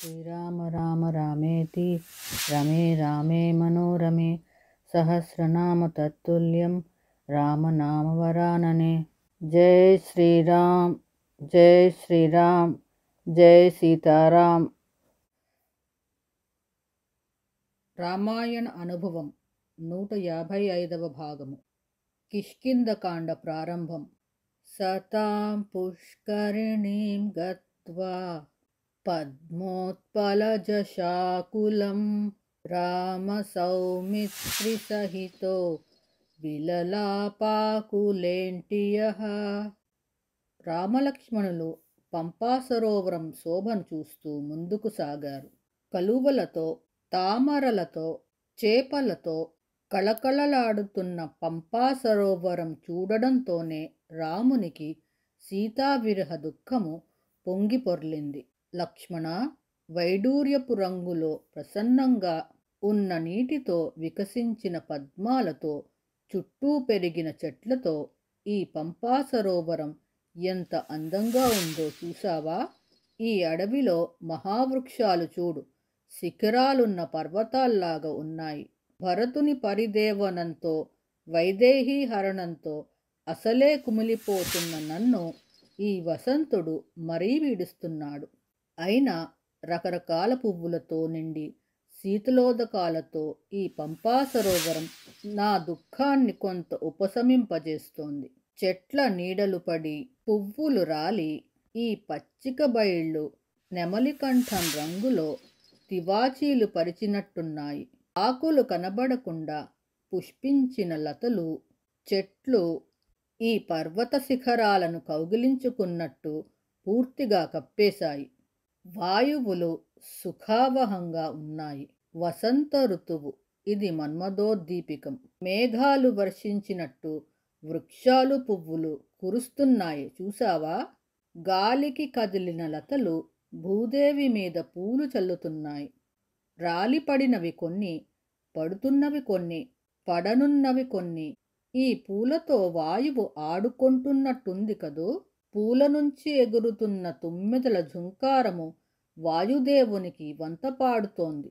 శ్రీరామ రామ రామేతి రమే రామే మనోరమే సహస్రనామ తత్తుల్యం రామనామ వరాననే. జై శ్రీరామ్, జై శ్రీరామ్, జై సీతారాం. రామాయణ అనుభవం 155వ భాగము. కిష్కింధకాండ ప్రారంభం. సతాం పుష్కరిణీం గత్వా పద్మోత్పలజశాకులం రామ సౌమిత్రి సహితో విలలాపాకులేంటియః. రామలక్ష్మణులు పంపా సరోవరం శోభను చూస్తూ ముందుకు సాగారు. కలువలతో, తామరలతో, చేపలతో కళకళలాడుతున్న పంపా సరోవరం చూడడంతోనే రామునికి సీతావిరహ దుఃఖము పొంగి పొర్లింది. లక్ష్మణ, వైడూర్యపు రంగులో ప్రసన్నంగా ఉన్న నీటితో వికసించిన పద్మాలతో చుట్టూ పెరిగిన చెట్లతో ఈ పంపా సరోవరం ఎంత అందంగా ఉందో చూసావా? ఈ అడవిలో మహావృక్షాలు చూడు, శిఖరాలున్న పర్వతాల్లాగా ఉన్నాయి. భరతుని పరిదేవనంతో, వైదేహీ హరణంతో అసలే కుమిలిపోతున్న నన్ను ఈ వసంతుడు మరీ వీడిస్తున్నాడు. అయినా రకరకాల పువ్వులతో నిండి శీతలోదకాలతో ఈ పంపా సరోవరం నా దుఃఖాన్ని కొంత ఉపశమింపజేస్తోంది. చెట్ల నీడలు పడి, పువ్వులు రాలి, ఈ పచ్చిక బయళ్ళు నెమలికంఠం రంగులో తివాచీలు పరిచినట్టున్నాయి. ఆకులు కనబడకుండా పుష్పించిన లతలు, చెట్లు ఈ పర్వత శిఖరాలను కౌగిలించుకున్నట్టు పూర్తిగా కప్పేశాయి. వాయువులు సుఖావహంగా ఉన్నాయి. వసంత ఋతువు ఇది, మన్మథోద్దీపికం. మేఘాలు వర్షించినట్టు వృక్షాలు, పువ్వులు కురుస్తున్నాయి చూసావా? గాలికి కదిలిన లతలు భూదేవి మీద పూలు చల్లుతున్నాయి. రాలిపడినవి కొన్ని, పడుతున్నవి కొన్ని, పడనున్నవి కొన్ని. ఈ పూలతో వాయువు ఆడుకుంటున్నట్టుంది కదూ. పూల నుంచి ఎగురుతున్న తుమ్మెదల ఝుంకారము వాయుదేవునికి వంత పాడుతోంది.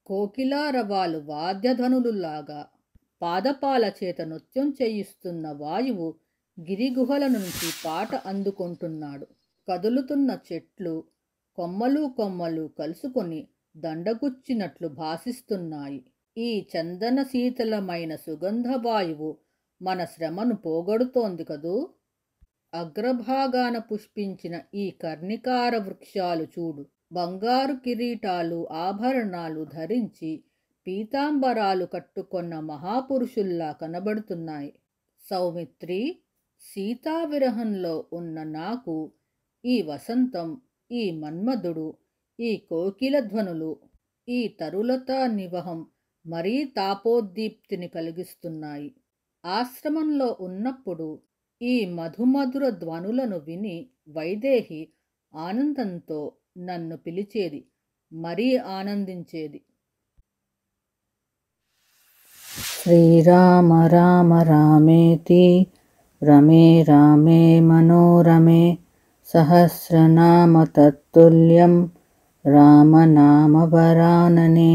కోకిలారవాలు వాద్యధనులులాగా పాదపాల చేత నృత్యం చేయిస్తున్న వాయువు గిరిగుహల నుంచి పాట అందుకుంటున్నాడు. కదులుతున్న చెట్లు కొమ్మలు కొమ్మలు కలుసుకొని దండగుచ్చినట్లు భాసిస్తున్నాయి. ఈ చందన శీతలమైన సుగంధవాయువు మన శ్రమను పోగొడుతోంది కదూ. అగ్రభాగాన పుష్పించిన ఈ కర్ణికార వృక్షాలు చూడు, బంగారు కిరీటాలు, ఆభరణాలు ధరించి పీతాంబరాలు కట్టుకొన్న మహాపురుషుల్లా కనబడుతున్నాయి. సౌమిత్రి, సీతావిరహంలో ఉన్న నాకు ఈ వసంతం, ఈ మన్మధుడు, ఈ కోకిల ధ్వనులు, ఈ తరులతా నివహం మరీ తాపోద్దీప్తిని కలిగిస్తున్నాయి. ఆశ్రమంలో ఉన్నప్పుడు ఈ మధుమధుర ధ్వనులను విని వైదేహి ఆనందంతో నన్ను పిలిచేది, మరీ ఆనందించేది. శ్రీరామ రామ రామేతి రమే రామే మనోరమే సహస్రనామ తత్తుల్యం రామనామ వరాననే.